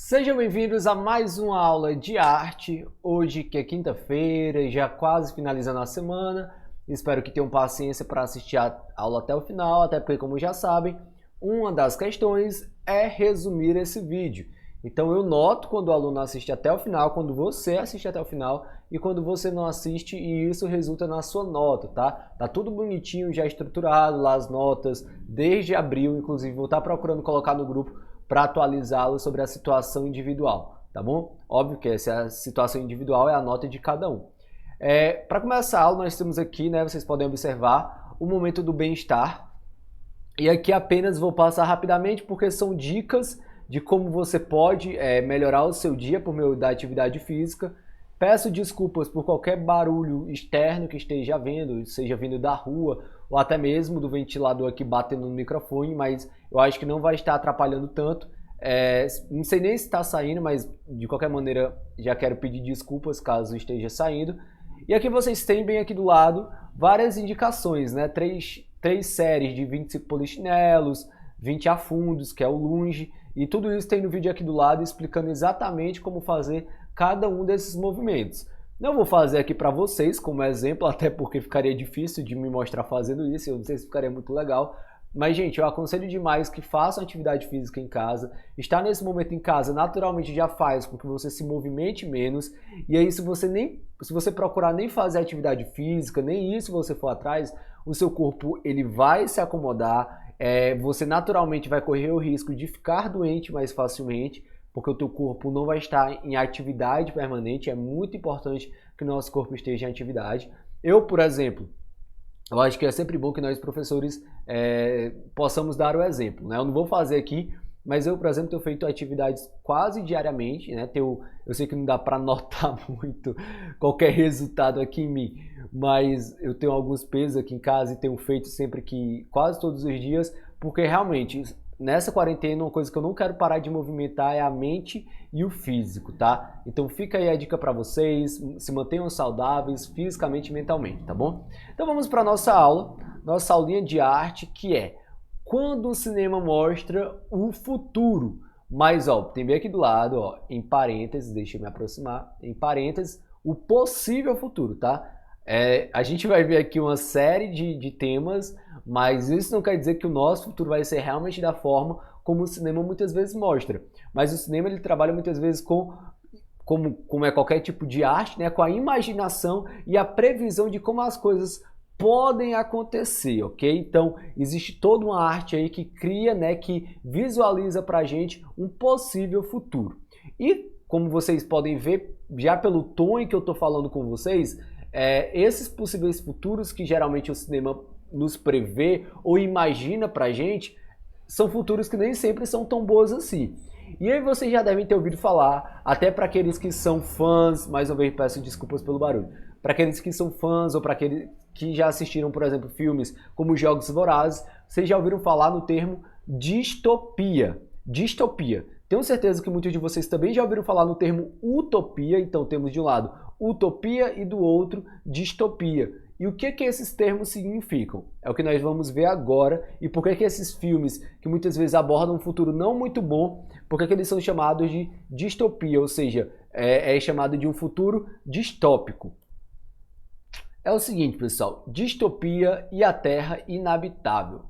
Sejam bem-vindos a mais uma aula de arte, hoje que é quinta-feira, já quase finalizando a semana. Espero que tenham paciência para assistir a aula até o final, até porque, como já sabem, uma das questões é resumir esse vídeo. Então eu noto quando o aluno assiste até o final, quando você assiste até o final e quando você não assiste, e isso resulta na sua nota, tá? Tá tudo bonitinho, já estruturado lá as notas, desde abril, inclusive vou estar procurando colocar no grupo para atualizá-lo sobre a situação individual, tá bom? Óbvio que essa situação individual é a nota de cada um. Para começar a aula, nós temos aqui, né, vocês podem observar, o momento do bem-estar. E aqui apenas vou passar rapidamente porque são dicas de como você pode melhorar o seu dia por meio da atividade física. Peço desculpas por qualquer barulho externo que esteja havendo, seja vindo da rua ou até mesmo do ventilador aqui batendo no microfone, mas eu acho que não vai estar atrapalhando tanto. Não sei nem se está saindo, mas de qualquer maneira já quero pedir desculpas caso esteja saindo. E aqui vocês têm bem aqui do lado várias indicações, né? Três séries de 25 polichinelos, 20 afundos, que é o lunge, e tudo isso tem no vídeo aqui do lado explicando exatamente como fazer cada um desses movimentos. Não vou fazer aqui para vocês como exemplo, até porque ficaria difícil de me mostrar fazendo isso, eu não sei se ficaria muito legal. Mas, gente, eu aconselho demais que façam atividade física em casa. Estar nesse momento em casa naturalmente já faz com que você se movimente menos. E aí, se você procurar nem fazer atividade física, nem isso você for atrás, o seu corpo ele vai se acomodar. Você naturalmente vai correr o risco de ficar doente mais facilmente, porque o teu corpo não vai estar em atividade permanente. É muito importante que o nosso corpo esteja em atividade. Eu, por exemplo, eu acho que é sempre bom que nós, professores, possamos dar o exemplo, né? Eu não vou fazer aqui, mas eu, por exemplo, tenho feito atividades quase diariamente, né? Eu sei que não dá para notar muito qualquer resultado aqui em mim, mas eu tenho alguns pesos aqui em casa e tenho feito sempre que quase todos os dias, porque realmente nessa quarentena uma coisa que eu não quero parar de movimentar é a mente e o físico, tá? Então fica aí a dica para vocês, se mantenham saudáveis fisicamente e mentalmente, tá bom? Então vamos para nossa aula, nossa aulinha de arte, que é quando o cinema mostra o futuro. Mas ó, tem bem aqui do lado, ó, em parênteses, deixa eu me aproximar, em parênteses, o possível futuro, tá? A gente vai ver aqui uma série de temas, mas isso não quer dizer que o nosso futuro vai ser realmente da forma como o cinema muitas vezes mostra. Mas o cinema ele trabalha muitas vezes como é qualquer tipo de arte, né, com a imaginação e a previsão de como as coisas podem acontecer, ok? Então, existe toda uma arte aí que cria, né, que visualiza pra gente um possível futuro. E, como vocês podem ver, já pelo tom em que eu tô falando com vocês, esses possíveis futuros que geralmente o cinema nos prevê ou imagina pra gente, são futuros que nem sempre são tão bons assim. E aí vocês já devem ter ouvido falar, até para aqueles que são fãs, mais uma vez peço desculpas pelo barulho, para aqueles que são fãs ou para aqueles que já assistiram, por exemplo, filmes como Jogos Vorazes, vocês já ouviram falar no termo distopia. Distopia. Tenho certeza que muitos de vocês também já ouviram falar no termo utopia, então temos de um lado utopia e do outro distopia. E o que esses termos significam? É o que nós vamos ver agora e por que esses filmes que muitas vezes abordam um futuro não muito bom, por que eles são chamados de distopia, ou seja, é chamado de um futuro distópico. É o seguinte, pessoal, distopia e a Terra inabitável.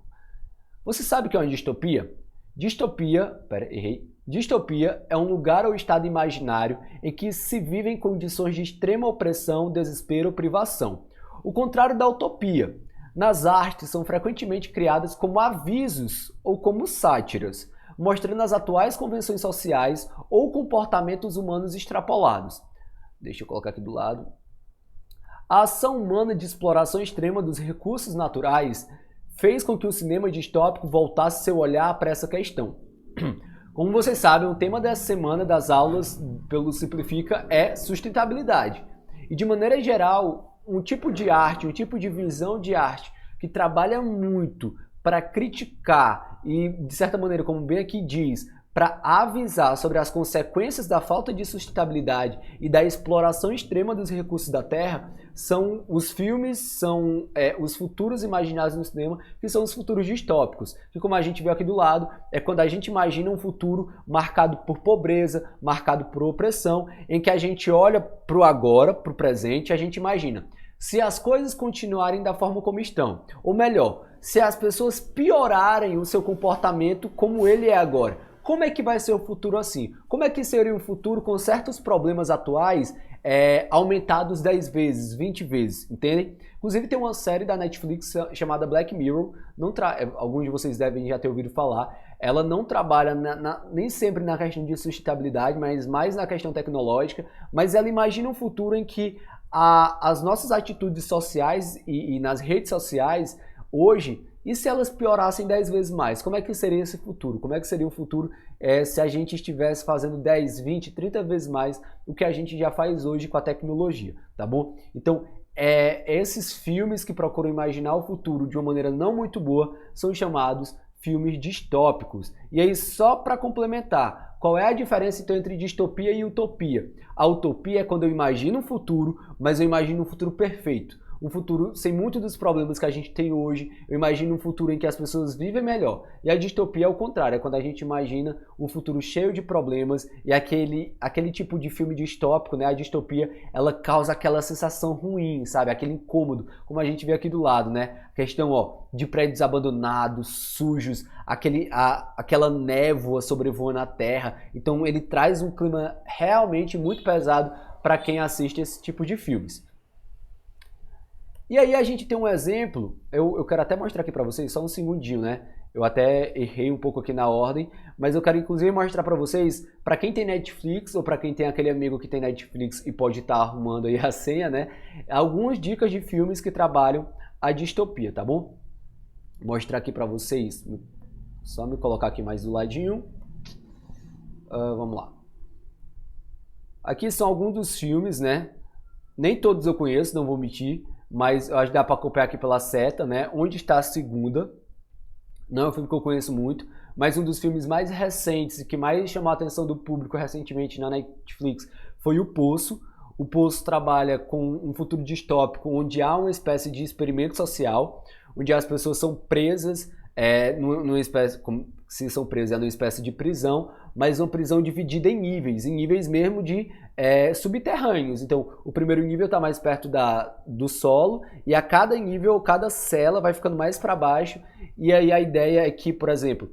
Você sabe o que é uma distopia? Distopia é um lugar ou estado imaginário em que se vivem condições de extrema opressão, desespero ou privação. O contrário da utopia. Nas artes são frequentemente criadas como avisos ou como sátiras, mostrando as atuais convenções sociais ou comportamentos humanos extrapolados. Deixa eu colocar aqui do lado. A ação humana de exploração extrema dos recursos naturais fez com que o cinema distópico voltasse seu olhar para essa questão. Como vocês sabem, o tema dessa semana das aulas pelo Simplifica é sustentabilidade. E de maneira geral, um tipo de arte, um tipo de visão de arte que trabalha muito para criticar e, de certa maneira, como bem aqui diz, para avisar sobre as consequências da falta de sustentabilidade e da exploração extrema dos recursos da Terra, são os filmes, são os futuros imaginados no cinema, que são os futuros distópicos, que como a gente viu aqui do lado, é quando a gente imagina um futuro marcado por pobreza, marcado por opressão, em que a gente olha para o agora, para o presente, e a gente imagina, se as coisas continuarem da forma como estão, ou melhor, se as pessoas piorarem o seu comportamento como ele é agora, como é que vai ser o futuro assim? Como é que seria um futuro com certos problemas atuais aumentados 10 vezes, 20 vezes, entendem? Inclusive tem uma série da Netflix chamada Black Mirror, alguns de vocês devem já ter ouvido falar, ela não trabalha nem sempre na questão de sustentabilidade, mas mais na questão tecnológica, mas ela imagina um futuro em que as nossas atitudes sociais e nas redes sociais, hoje, e se elas piorassem 10 vezes mais? Como é que seria esse futuro? Como é que seria o futuro se a gente estivesse fazendo 10, 20, 30 vezes mais o que a gente já faz hoje com a tecnologia, tá bom? Então, esses filmes que procuram imaginar o futuro de uma maneira não muito boa são chamados filmes distópicos. E aí, só para complementar, qual é a diferença então entre distopia e utopia? A utopia é quando eu imagino um futuro, mas eu imagino um futuro perfeito. Um futuro sem muitos dos problemas que a gente tem hoje. Eu imagino um futuro em que as pessoas vivem melhor. E a distopia é o contrário, é quando a gente imagina um futuro cheio de problemas e aquele tipo de filme distópico, né? A distopia, ela causa aquela sensação ruim, sabe? Aquele incômodo, como a gente vê aqui do lado, né? A questão, de prédios abandonados, sujos, aquela névoa sobrevoando a terra. Então ele traz um clima realmente muito pesado para quem assiste esse tipo de filmes. E aí a gente tem um exemplo, eu quero até mostrar aqui para vocês, só um segundinho, né? Eu até errei um pouco aqui na ordem, mas eu quero inclusive mostrar para vocês, para quem tem Netflix ou para quem tem aquele amigo que tem Netflix e pode estar arrumando aí a senha, né? Algumas dicas de filmes que trabalham a distopia, tá bom? Vou mostrar aqui para vocês, só me colocar aqui mais do ladinho. Vamos lá. Aqui são alguns dos filmes, né? Nem todos eu conheço, não vou mentir. Mas eu acho que dá para acompanhar aqui pela seta, né? Onde está a Segunda? Não é um filme que eu conheço muito, mas um dos filmes mais recentes e que mais chamou a atenção do público recentemente na Netflix foi O Poço. O Poço trabalha com um futuro distópico onde há uma espécie de experimento social, onde as pessoas são presas, numa espécie, se são presas, numa espécie de prisão, mas uma prisão dividida em níveis mesmo de subterrâneos. Então, o primeiro nível está mais perto do solo e a cada nível, cada cela vai ficando mais para baixo. E aí a ideia é que, por exemplo,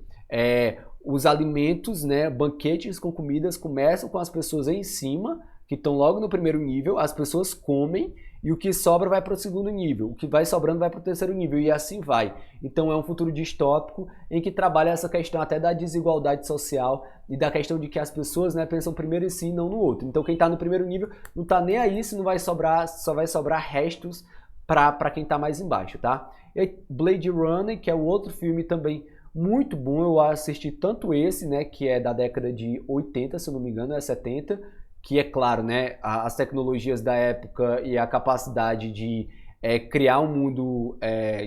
os alimentos, né, banquetes com comidas começam com as pessoas em cima, que estão logo no primeiro nível, as pessoas comem e o que sobra vai para o segundo nível, o que vai sobrando vai para o terceiro nível e assim vai. Então é um futuro distópico em que trabalha essa questão até da desigualdade social e da questão de que as pessoas, né, pensam primeiro em si e não no outro. Então quem está no primeiro nível não está nem aí se não vai sobrar, só vai sobrar restos para quem está mais embaixo, tá? E aí, Blade Runner, que é o outro filme também muito bom, eu assisti tanto esse, né, que é da década de 80, se eu não me engano, é 70, que é claro, né, as tecnologias da época e a capacidade de criar um mundo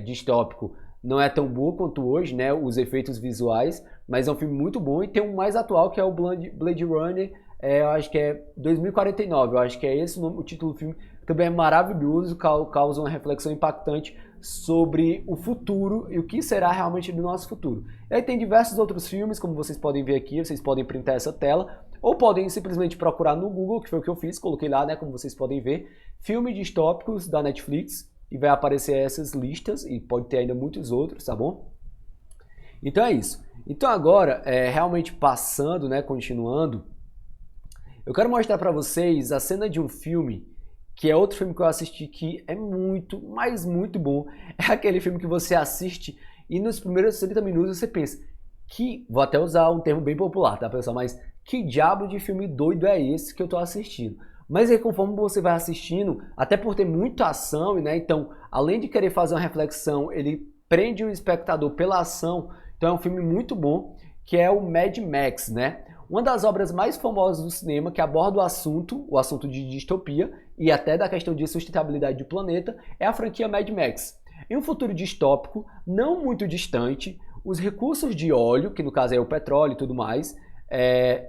distópico não é tão boa quanto hoje, né, os efeitos visuais, mas é um filme muito bom e tem um mais atual que é o Blade Runner, eu acho que é 2049, eu acho que é esse o título do filme, também é maravilhoso, causa uma reflexão impactante sobre o futuro e o que será realmente do nosso futuro. E aí tem diversos outros filmes, como vocês podem ver aqui, vocês podem printar essa tela, ou podem simplesmente procurar no Google, que foi o que eu fiz, coloquei lá, né, como vocês podem ver, filmes distópicos da Netflix, e vai aparecer essas listas, e pode ter ainda muitos outros, tá bom? Então é isso. Então agora, realmente passando, né, continuando, eu quero mostrar pra vocês a cena de um filme, que é outro filme que eu assisti que é muito, mas muito bom. É aquele filme que você assiste e nos primeiros 30 minutos você pensa, vou até usar um termo bem popular, tá pessoal, mas que diabo de filme doido é esse que eu tô assistindo? Mas aí conforme você vai assistindo, até por ter muita ação, né, então além de querer fazer uma reflexão, ele prende o espectador pela ação, então é um filme muito bom, que é o Mad Max, né? Uma das obras mais famosas do cinema que aborda o assunto de distopia e até da questão de sustentabilidade do planeta, é a franquia Mad Max. Em um futuro distópico, não muito distante, os recursos de óleo, que no caso é o petróleo e tudo mais,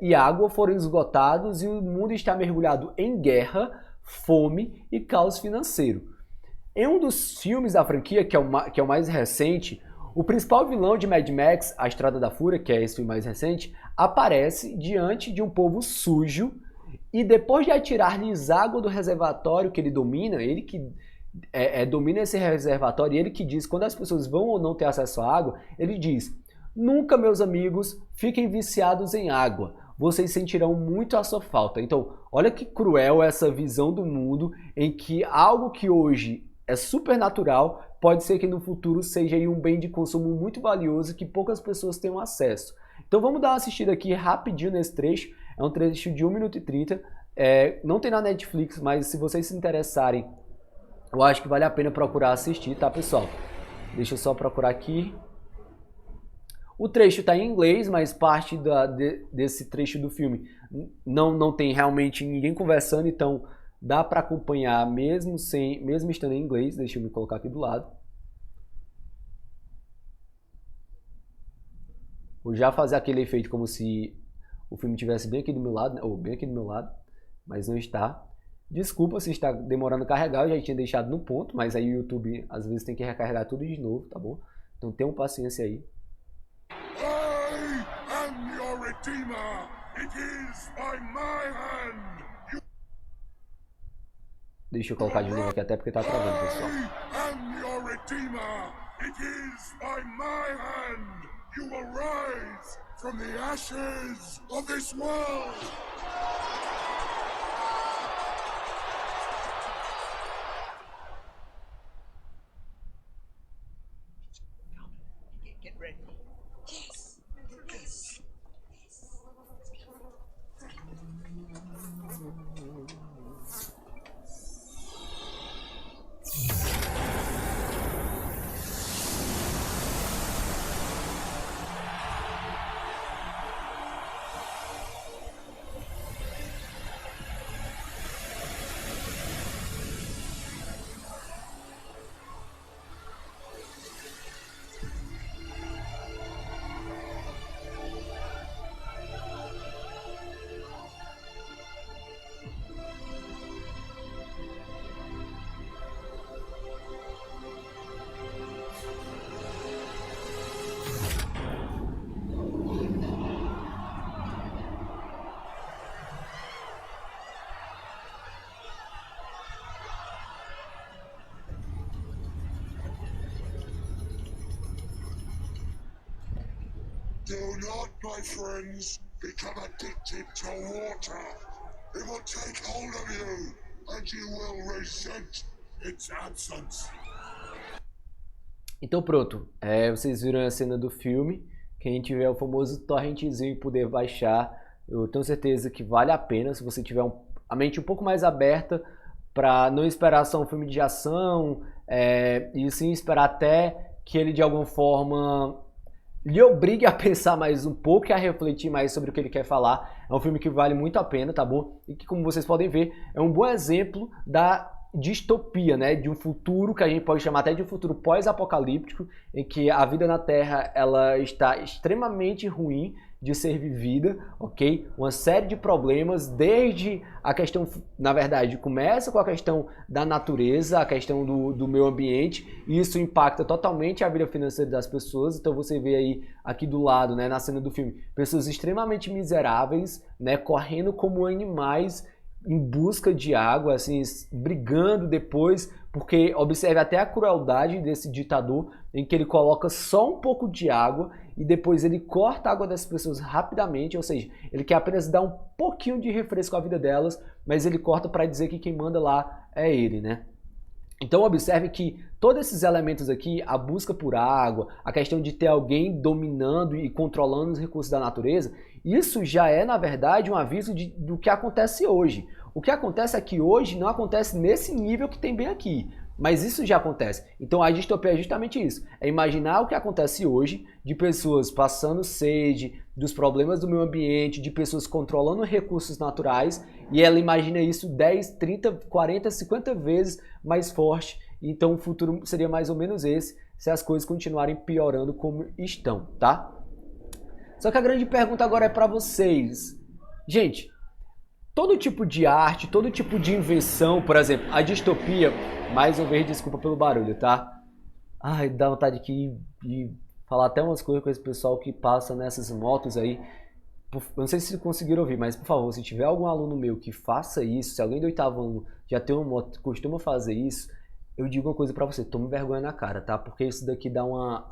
e água foram esgotados e o mundo está mergulhado em guerra, fome e caos financeiro. Em um dos filmes da franquia, que é o mais recente, o principal vilão de Mad Max, A Estrada da Fúria, que é esse filme mais recente, aparece diante de um povo sujo e depois de atirar-lhes água do reservatório que ele domina, ele que domina esse reservatório, e ele que diz quando as pessoas vão ou não ter acesso à água, ele diz: nunca, meus amigos, fiquem viciados em água, vocês sentirão muito a sua falta. Então, olha que cruel essa visão do mundo em que algo que hoje é super natural pode ser que no futuro seja aí um bem de consumo muito valioso que poucas pessoas tenham acesso. Então vamos dar uma assistida aqui rapidinho nesse trecho, é um trecho de 1 minuto e 30, não tem na Netflix, mas se vocês se interessarem, eu acho que vale a pena procurar assistir, tá, pessoal? Deixa eu só procurar aqui. O trecho está em inglês, mas parte desse trecho do filme não tem realmente ninguém conversando, então dá para acompanhar mesmo estando em inglês. Deixa eu me colocar aqui do lado. Vou já fazer aquele efeito como se o filme estivesse bem aqui do meu lado, ou bem aqui do meu lado, mas não está. Desculpa se está demorando a carregar, eu já tinha deixado no ponto, mas aí o YouTube às vezes tem que recarregar tudo de novo, tá bom? Então tenham paciência aí. I am your Redeemer. It is by my hand. Deixa eu colocar de novo aqui até porque tá travando, pessoal. I am your Redeemer. It is by my hand. You will rise from the ashes of this world. Get ready. Yes. Yes. Do not, my friends, become addicted to water. It will take hold of you, and you will resent its absence. Então pronto, vocês viram a cena do filme. Quem tiver o famoso torrentzinho e puder baixar, eu tenho certeza que vale a pena se você tiver a mente um pouco mais aberta para não esperar só um filme de ação, e sim esperar até que ele de alguma forma lhe obrigue a pensar mais um pouco e a refletir mais sobre o que ele quer falar. É um filme que vale muito a pena, tá bom? E que, como vocês podem ver, é um bom exemplo da distopia, né? De um futuro que a gente pode chamar até de um futuro pós-apocalíptico, em que a vida na Terra ela está extremamente ruim de ser vivida, ok? Uma série de problemas, desde a questão, na verdade, começa com a questão da natureza, a questão do meio ambiente, e isso impacta totalmente a vida financeira das pessoas. Então você vê aí, aqui do lado, né, na cena do filme, pessoas extremamente miseráveis, né, correndo como animais em busca de água, assim, brigando depois, porque observe até a crueldade desse ditador, em que ele coloca só um pouco de água e depois ele corta a água das pessoas rapidamente, ou seja, ele quer apenas dar um pouquinho de refresco à vida delas, mas ele corta para dizer que quem manda lá é ele, né? Então observe que todos esses elementos aqui, a busca por água, a questão de ter alguém dominando e controlando os recursos da natureza, isso já é, na verdade, um aviso do que acontece hoje. O que acontece é que hoje não acontece nesse nível que tem bem aqui, mas isso já acontece. Então a distopia é justamente isso, é imaginar o que acontece hoje, de pessoas passando sede, dos problemas do meio ambiente, de pessoas controlando recursos naturais, e ela imagina isso 10, 30, 40, 50 vezes mais forte. Então o futuro seria mais ou menos esse, se as coisas continuarem piorando como estão, tá? Só que a grande pergunta agora é para vocês. Gente, todo tipo de arte, todo tipo de invenção, por exemplo, a distopia, mais uma vez, desculpa pelo barulho, tá? Ai, dá vontade de falar até umas coisas com esse pessoal que passa nessas motos aí. Eu não sei se vocês conseguiram ouvir, mas por favor, se tiver algum aluno meu que faça isso, se alguém do 8º ano já tem uma moto, costuma fazer isso, eu digo uma coisa pra você, tome vergonha na cara, tá? Porque isso daqui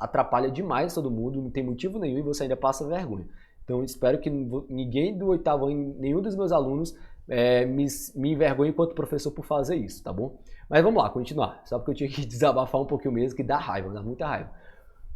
atrapalha demais todo mundo, não tem motivo nenhum e você ainda passa vergonha. Então eu espero que ninguém do 8º ano, nenhum dos meus alunos me envergonhe enquanto professor por fazer isso, tá bom? Mas vamos lá, continuar. Só porque eu tinha que desabafar um pouquinho mesmo, que dá raiva, dá muita raiva.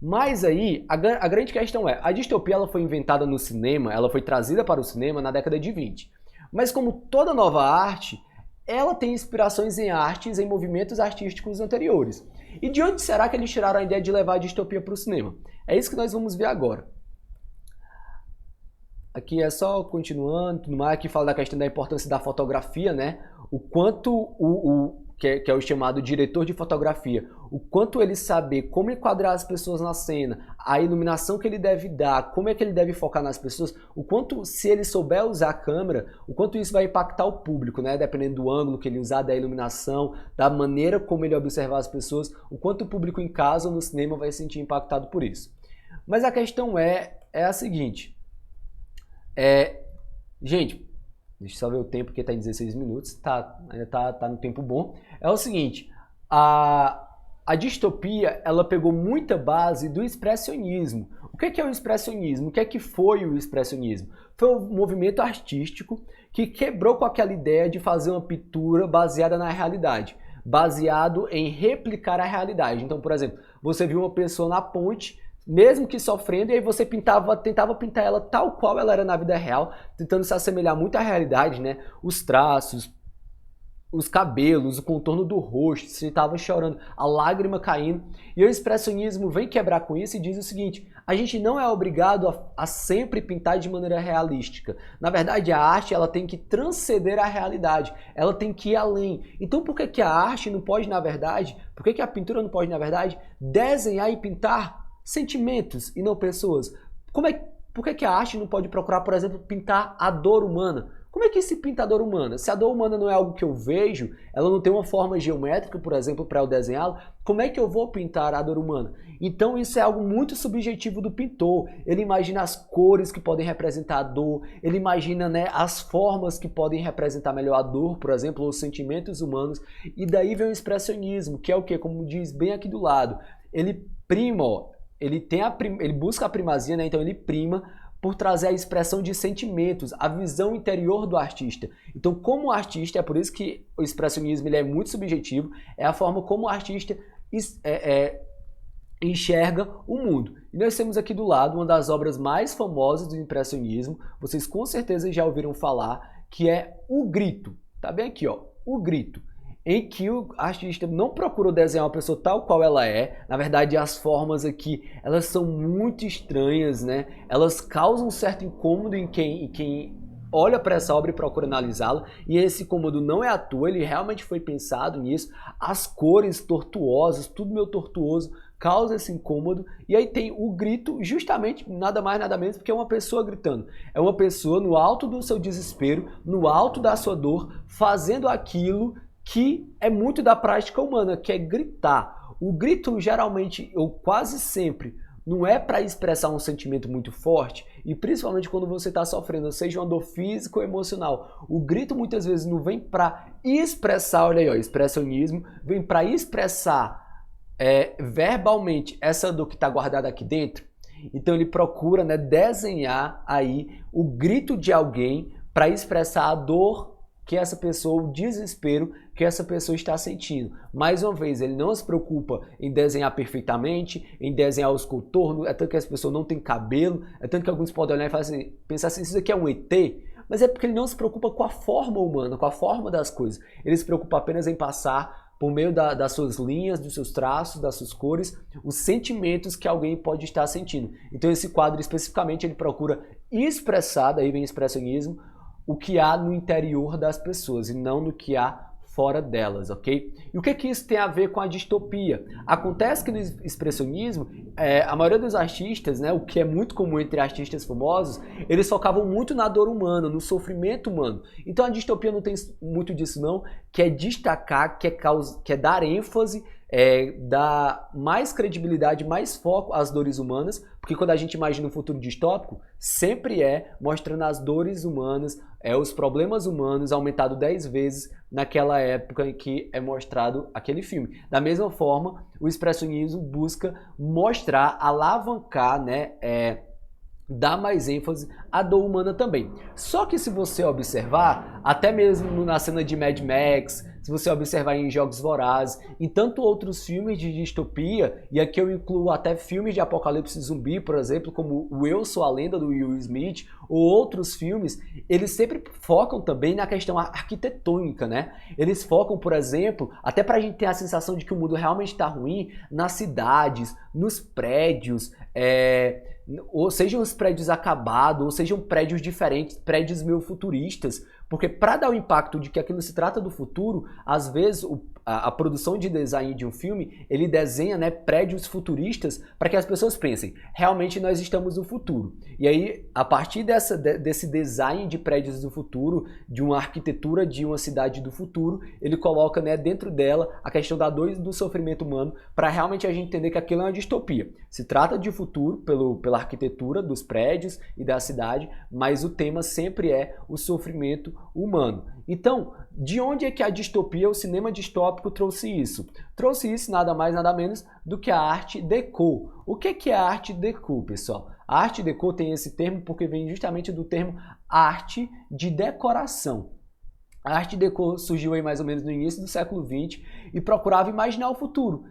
Mas aí, a grande questão é, a distopia ela foi inventada no cinema, ela foi trazida para o cinema na década de 20. Mas como toda nova arte, ela tem inspirações em artes, em movimentos artísticos anteriores. E de onde será que eles tiraram a ideia de levar a distopia para o cinema? É isso que nós vamos ver agora. Aqui é só continuando, tudo mais, aqui fala da questão da importância da fotografia, né? O quanto que é o chamado diretor de fotografia, o quanto ele saber como enquadrar as pessoas na cena, a iluminação que ele deve dar, como é que ele deve focar nas pessoas, o quanto, se ele souber usar a câmera, o quanto isso vai impactar o público, né? Dependendo do ângulo que ele usar, da iluminação, da maneira como ele observar as pessoas, o quanto o público em casa ou no cinema vai se sentir impactado por isso. Mas a questão é a seguinte, gente, deixa eu só ver o tempo, porque tá em 16 minutos, ainda tá no tempo bom. É o seguinte, a distopia, ela pegou muita base do expressionismo. O que é o expressionismo? O que foi o expressionismo? Foi um movimento artístico que quebrou com aquela ideia de fazer uma pintura baseada na realidade, baseado em replicar a realidade. Então, por exemplo, você viu uma pessoa na ponte, mesmo que sofrendo, e aí você tentava pintar ela tal qual ela era na vida real, tentando se assemelhar muito à realidade, né? Os traços, os cabelos, o contorno do rosto, você estava chorando, a lágrima caindo. E o expressionismo vem quebrar com isso e diz o seguinte, a gente não é obrigado a sempre pintar de maneira realística. Na verdade, a arte ela tem que transcender a realidade, ela tem que ir além. Então por que a arte não pode, na verdade, por que a pintura não pode, na verdade, desenhar e pintar sentimentos e não pessoas? Por que a arte não pode procurar, por exemplo, pintar a dor humana? Como é que se pinta a dor humana? Se a dor humana não é algo que eu vejo, ela não tem uma forma geométrica, por exemplo, para eu desenhá-la, como é que eu vou pintar a dor humana? Então isso é algo muito subjetivo do pintor. Ele imagina as cores que podem representar a dor, ele imagina, né, as formas que podem representar melhor a dor, por exemplo, os sentimentos humanos. E daí vem o expressionismo, que é o quê? Como diz bem aqui do lado, ele prima, ele busca a primazia, né? Então ele prima por trazer a expressão de sentimentos, a visão interior do artista. Então, como artista, é por isso que o expressionismo ele é muito subjetivo, é a forma como o artista enxerga o mundo. E nós temos aqui do lado uma das obras mais famosas do impressionismo, vocês com certeza já ouviram falar, que é O Grito. Tá bem aqui, ó, O Grito. Em que o artista não procurou desenhar uma pessoa tal qual ela é. Na verdade, as formas aqui, elas são muito estranhas, né? Elas causam um certo incômodo em quem olha para essa obra e procura analisá-la. E esse incômodo não é à toa, ele realmente foi pensado nisso. As cores tortuosas, tudo meio tortuoso, causa esse incômodo. E aí tem o grito, justamente, nada mais, nada menos, porque é uma pessoa gritando. É uma pessoa no alto do seu desespero, no alto da sua dor, fazendo aquilo que é muito da prática humana, que é gritar. O grito geralmente, ou quase sempre, não é para expressar um sentimento muito forte, e principalmente quando você está sofrendo, seja uma dor física ou emocional. O grito muitas vezes não vem para expressar, olha aí, ó, expressionismo, vem para expressar verbalmente essa dor que está guardada aqui dentro. Então ele procura, né, desenhar aí o grito de alguém para expressar a dor que essa pessoa, o desespero que essa pessoa está sentindo. Mais uma vez, ele não se preocupa em desenhar perfeitamente, em desenhar os contornos, é tanto que as pessoas não têm cabelo, é tanto que alguns podem olhar e pensar assim, isso aqui é um ET, mas é porque ele não se preocupa com a forma humana, com a forma das coisas. Ele se preocupa apenas em passar, por meio das suas linhas, dos seus traços, das suas cores, os sentimentos que alguém pode estar sentindo. Então esse quadro especificamente ele procura expressar, daí vem o expressionismo, o que há no interior das pessoas e não no que há fora delas, ok? E o que isso tem a ver com a distopia? Acontece que no expressionismo, a maioria dos artistas, né, o que é muito comum entre artistas famosos, eles focavam muito na dor humana, no sofrimento humano. Então a distopia não tem muito disso não, quer destacar, quer dar ênfase, dar mais credibilidade, mais foco às dores humanas, porque quando a gente imagina um futuro distópico, sempre mostrando as dores humanas, os problemas humanos aumentado 10 vezes naquela época em que é mostrado aquele filme. Da mesma forma, o expressionismo busca mostrar, alavancar, né, dá mais ênfase à dor humana também. Só que se você observar, até mesmo na cena de Mad Max, se você observar em Jogos Vorazes, em tanto outros filmes de distopia, e aqui eu incluo até filmes de apocalipse zumbi, por exemplo, como o Eu Sou a Lenda, do Will Smith, ou outros filmes, eles sempre focam também na questão arquitetônica, né? Eles focam, por exemplo, até pra gente ter a sensação de que o mundo realmente está ruim, nas cidades, nos prédios, ou sejam os prédios acabados, ou sejam prédios diferentes, prédios meio futuristas, porque para dar o impacto de que aquilo se trata do futuro, às vezes a produção de design de um filme, ele desenha, né, prédios futuristas para que as pessoas pensem, realmente nós estamos no futuro. E aí, a partir desse design de prédios do futuro, de uma arquitetura de uma cidade do futuro, ele coloca, né, dentro dela a questão da dor e do sofrimento humano para realmente a gente entender que aquilo é uma distopia. Se trata de futuro pela arquitetura dos prédios e da cidade, mas o tema sempre é o sofrimento humano. Então, de onde é que a distopia, o cinema distópico trouxe isso? Trouxe isso nada mais, nada menos do que a arte déco. O que é a arte déco, pessoal? A arte déco tem esse termo porque vem justamente do termo arte de decoração. A arte déco surgiu aí mais ou menos no início do século XX e procurava imaginar o futuro,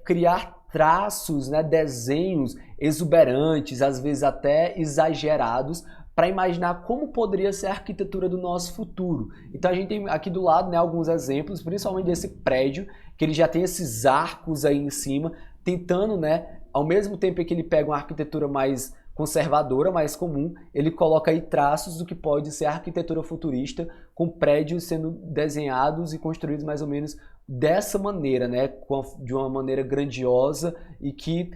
criar traços, né, desenhos exuberantes, às vezes até exagerados, para imaginar como poderia ser a arquitetura do nosso futuro. Então a gente tem aqui do lado, né, alguns exemplos, principalmente desse prédio, que ele já tem esses arcos aí em cima, tentando, né, ao mesmo tempo que ele pega uma arquitetura mais conservadora, mais comum, ele coloca aí traços do que pode ser a arquitetura futurista, com prédios sendo desenhados e construídos mais ou menos dessa maneira, né, de uma maneira grandiosa e que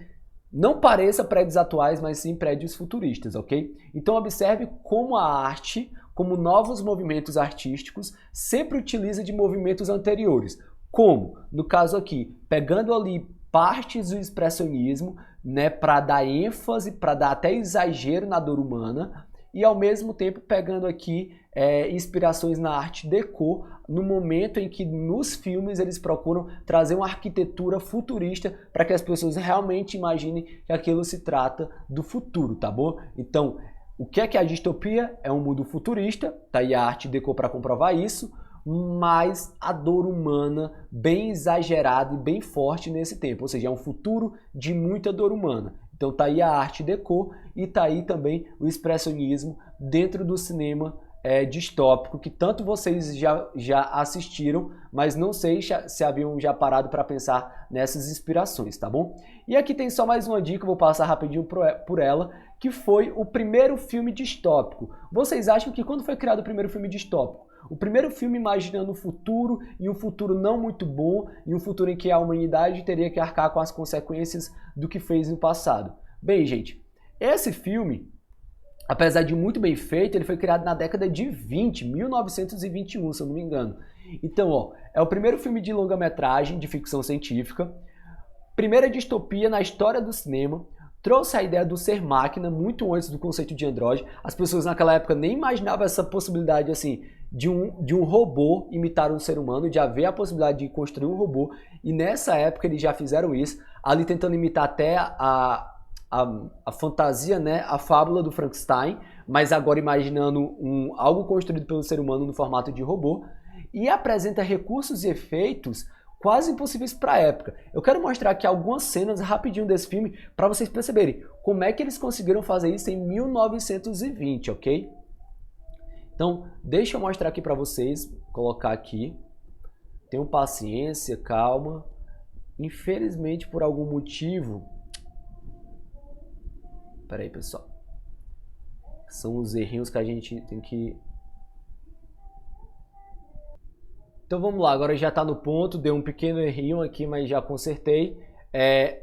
não pareça prédios atuais, mas sim prédios futuristas, ok? Então observe como a arte, como novos movimentos artísticos, sempre utiliza de movimentos anteriores. Como? No caso aqui, pegando ali partes do expressionismo, né, para dar ênfase, para dar até exagero na dor humana, e ao mesmo tempo pegando aqui inspirações na arte déco, no momento em que nos filmes eles procuram trazer uma arquitetura futurista para que as pessoas realmente imaginem que aquilo se trata do futuro, tá bom? Então, o que é a distopia? É um mundo futurista, tá aí a arte déco para comprovar isso, mas a dor humana bem exagerada e bem forte nesse tempo, ou seja, é um futuro de muita dor humana. Então tá aí a arte déco e tá aí também o expressionismo dentro do cinema distópico, que tanto vocês já assistiram, mas não sei se haviam já parado para pensar nessas inspirações, tá bom? E aqui tem só mais uma dica, vou passar rapidinho por ela, que foi o primeiro filme distópico. Vocês acham que quando foi criado o primeiro filme distópico? O primeiro filme imaginando o futuro, e um futuro não muito bom, e um futuro em que a humanidade teria que arcar com as consequências do que fez no passado. Bem, gente, esse filme, apesar de muito bem feito, ele foi criado na década de 1921, se eu não me engano. Então, ó, é o primeiro filme de longa-metragem de ficção científica, primeira distopia na história do cinema, trouxe a ideia do ser máquina muito antes do conceito de androide. As pessoas naquela época nem imaginavam essa possibilidade assim de um robô imitar um ser humano, de haver a possibilidade de construir um robô, e nessa época eles já fizeram isso, ali tentando imitar até a fantasia, né, a fábula do Frankenstein, mas agora imaginando algo construído pelo ser humano no formato de robô, e apresenta recursos e efeitos quase impossíveis para a época. Eu quero mostrar aqui algumas cenas rapidinho desse filme para vocês perceberem como é que eles conseguiram fazer isso em 1920, ok? Então, deixa eu mostrar aqui para vocês, colocar aqui. Tenham paciência, calma. Infelizmente, por algum motivo... Pera aí, pessoal. São os errinhos que a gente tem que... Então vamos lá, agora já está no ponto, deu um pequeno errinho aqui, mas já consertei.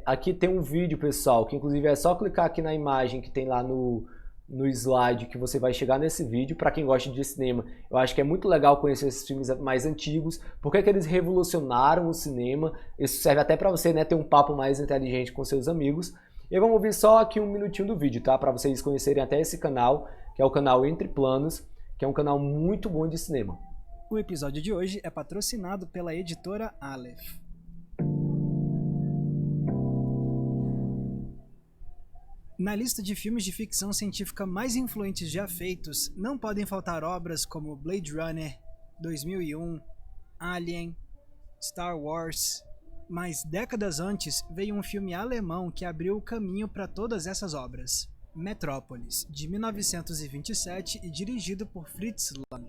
Aqui tem um vídeo, pessoal, que inclusive é só clicar aqui na imagem que tem lá no slide que você vai chegar nesse vídeo. Para quem gosta de cinema, eu acho que é muito legal conhecer esses filmes mais antigos, porque é que eles revolucionaram o cinema. Isso serve até para você, né, ter um papo mais inteligente com seus amigos. E vamos ouvir só aqui um minutinho do vídeo, tá? Para vocês conhecerem até esse canal, que é o canal Entre Planos, que é um canal muito bom de cinema. O episódio de hoje é patrocinado pela editora Aleph. Na lista de filmes de ficção científica mais influentes já feitos, não podem faltar obras como Blade Runner, 2001, Alien, Star Wars. Mas décadas antes veio um filme alemão que abriu o caminho para todas essas obras. Metrópolis, de 1927 e dirigido por Fritz Lang.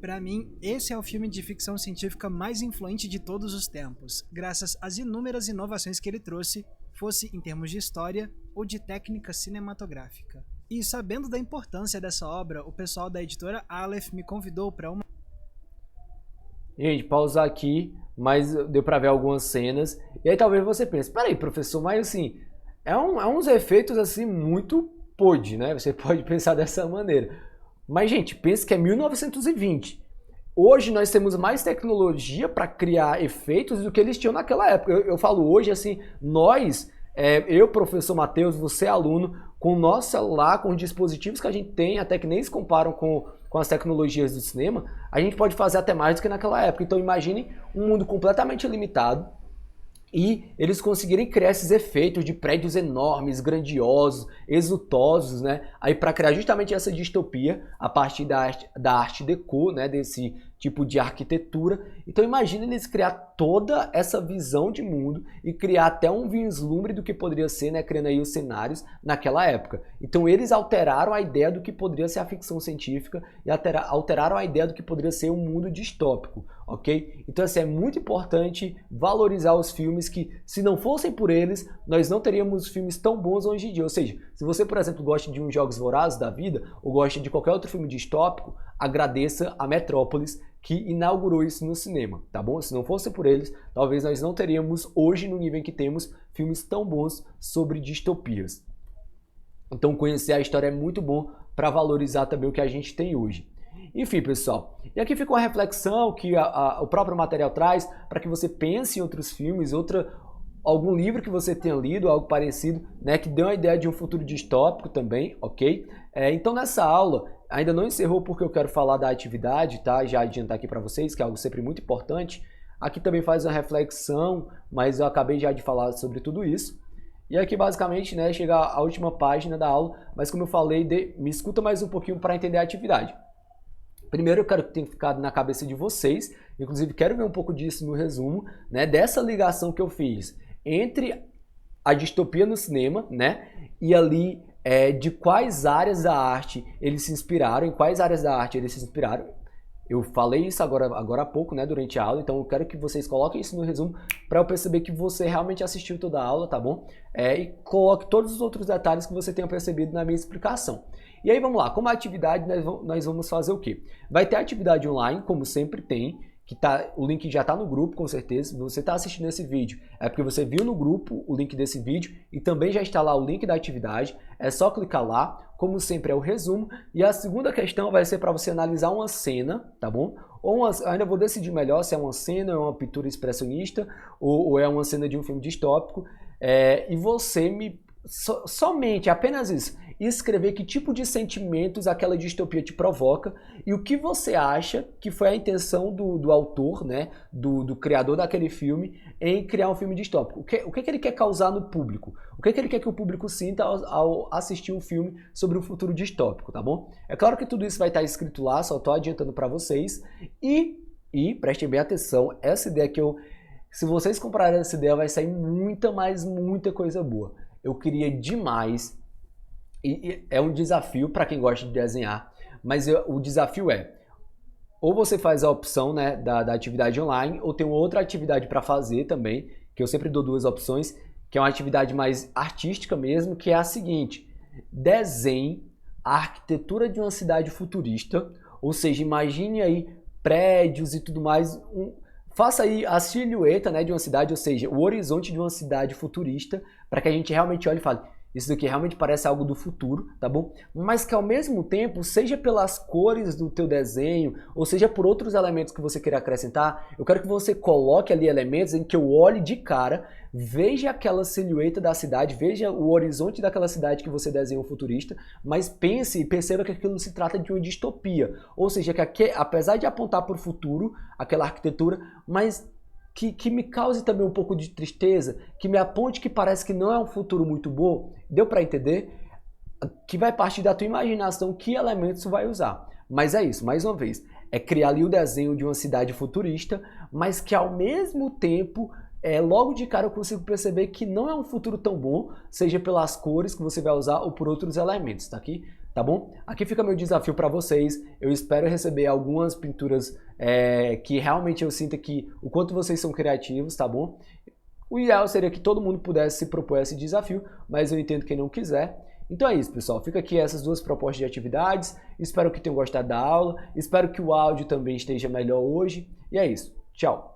Para mim, esse é o filme de ficção científica mais influente de todos os tempos, graças às inúmeras inovações que ele trouxe, fosse em termos de história ou de técnica cinematográfica. E sabendo da importância dessa obra, o pessoal da editora Aleph me convidou para uma... Gente, pausar aqui, mas deu pra ver algumas cenas. E aí talvez você pense, peraí, professor, mas assim, é uns efeitos assim muito pôde, né? Você pode pensar dessa maneira. Mas, gente, pense que é 1920. Hoje nós temos mais tecnologia para criar efeitos do que eles tinham naquela época. Eu falo hoje assim, nós, eu, professor Matheus, você aluno, com o nosso celular, com os dispositivos que a gente tem, até que nem se comparam com as tecnologias do cinema, a gente pode fazer até mais do que naquela época. Então imagine um mundo completamente limitado e eles conseguirem criar esses efeitos de prédios enormes, grandiosos, exultosos, né? Aí para criar justamente essa distopia a partir da arte déco, né? Desse tipo de arquitetura. Então imagine eles criar toda essa visão de mundo e criar até um vislumbre do que poderia ser, né? Criando aí os cenários naquela época. Então eles alteraram a ideia do que poderia ser a ficção científica e alteraram a ideia do que poderia ser um mundo distópico, ok? Então assim, é muito importante valorizar os filmes que, se não fossem por eles, nós não teríamos filmes tão bons hoje em dia. Ou seja, se você, por exemplo, gosta de uns Jogos Vorazes da vida, ou gosta de qualquer outro filme distópico, agradeça a Metrópolis, que inaugurou isso no cinema, tá bom? Se não fosse por eles, talvez nós não teríamos hoje, no nível em que temos, filmes tão bons sobre distopias. Então conhecer a história é muito bom para valorizar também o que a gente tem hoje. Enfim, pessoal, e aqui fica uma reflexão que o próprio material traz para que você pense em outros filmes, algum livro que você tenha lido, algo parecido, né, que dê uma ideia de um futuro distópico também, ok? Então nessa aula, ainda não encerrou porque eu quero falar da atividade, tá? Já adiantar aqui para vocês, que é algo sempre muito importante. Aqui também faz uma reflexão, mas eu acabei já de falar sobre tudo isso. E aqui basicamente, né, chega a última página da aula, mas como eu falei, me escuta mais um pouquinho para entender a atividade. Primeiro eu quero que tenha ficado na cabeça de vocês, inclusive quero ver um pouco disso no resumo, né, dessa ligação que eu fiz entre a distopia no cinema, né, e ali de quais áreas da arte eles se inspiraram, em quais áreas da arte eles se inspiraram. Eu falei isso agora há pouco, né, durante a aula, então eu quero que vocês coloquem isso no resumo para eu perceber que você realmente assistiu toda a aula, tá bom? E coloque todos os outros detalhes que você tenha percebido na minha explicação. E aí vamos lá, como atividade nós vamos fazer o quê? Vai ter atividade online, como sempre tem, o link já está no grupo, com certeza. Se você está assistindo esse vídeo, é porque você viu no grupo o link desse vídeo e também já está lá o link da atividade. É só clicar lá, como sempre é o resumo. E a segunda questão vai ser para você analisar uma cena, tá bom? Ainda vou decidir melhor se é uma cena, é uma pintura expressionista ou é uma cena de um filme distópico. E você somente, apenas isso, escrever que tipo de sentimentos aquela distopia te provoca e o que você acha que foi a intenção do autor, né, do criador daquele filme em criar um filme distópico. O que ele quer causar no público? O que ele quer que o público sinta ao assistir um filme sobre um futuro distópico, tá bom? É claro que tudo isso vai estar escrito lá, só estou adiantando para vocês e prestem bem atenção, essa ideia se vocês comprarem essa ideia vai sair muita coisa boa. Eu queria demais, e é um desafio para quem gosta de desenhar, mas o desafio ou você faz a opção, né, da atividade online, ou tem uma outra atividade para fazer também, que eu sempre dou duas opções, que é uma atividade mais artística mesmo, que é a seguinte: desenhe a arquitetura de uma cidade futurista, ou seja, imagine aí prédios e tudo mais, Faça aí a silhueta, né, de uma cidade, ou seja, o horizonte de uma cidade futurista, para que a gente realmente olhe e fale, isso daqui realmente parece algo do futuro, tá bom? Mas que ao mesmo tempo, seja pelas cores do teu desenho, ou seja por outros elementos que você queira acrescentar, eu quero que você coloque ali elementos em que eu olhe de cara, veja aquela silhueta da cidade, veja o horizonte daquela cidade que você desenhou futurista, mas pense e perceba que aquilo se trata de uma distopia. Ou seja, que apesar de apontar para o futuro, aquela arquitetura, mas que me cause também um pouco de tristeza, que me aponte que parece que não é um futuro muito bom. Deu para entender? Que vai partir da tua imaginação que elementos tu vai usar. Mas é isso, mais uma vez, é criar ali o desenho de uma cidade futurista, mas que ao mesmo tempo, logo de cara eu consigo perceber que não é um futuro tão bom, seja pelas cores que você vai usar ou por outros elementos, tá aqui? Tá bom? Aqui fica meu desafio para vocês. Eu espero receber algumas pinturas que realmente eu sinta que o quanto vocês são criativos, tá bom? O ideal seria que todo mundo pudesse se propor esse desafio, mas eu entendo quem não quiser. Então é isso, pessoal. Fica aqui essas duas propostas de atividades. Espero que tenham gostado da aula. Espero que o áudio também esteja melhor hoje. E é isso. Tchau!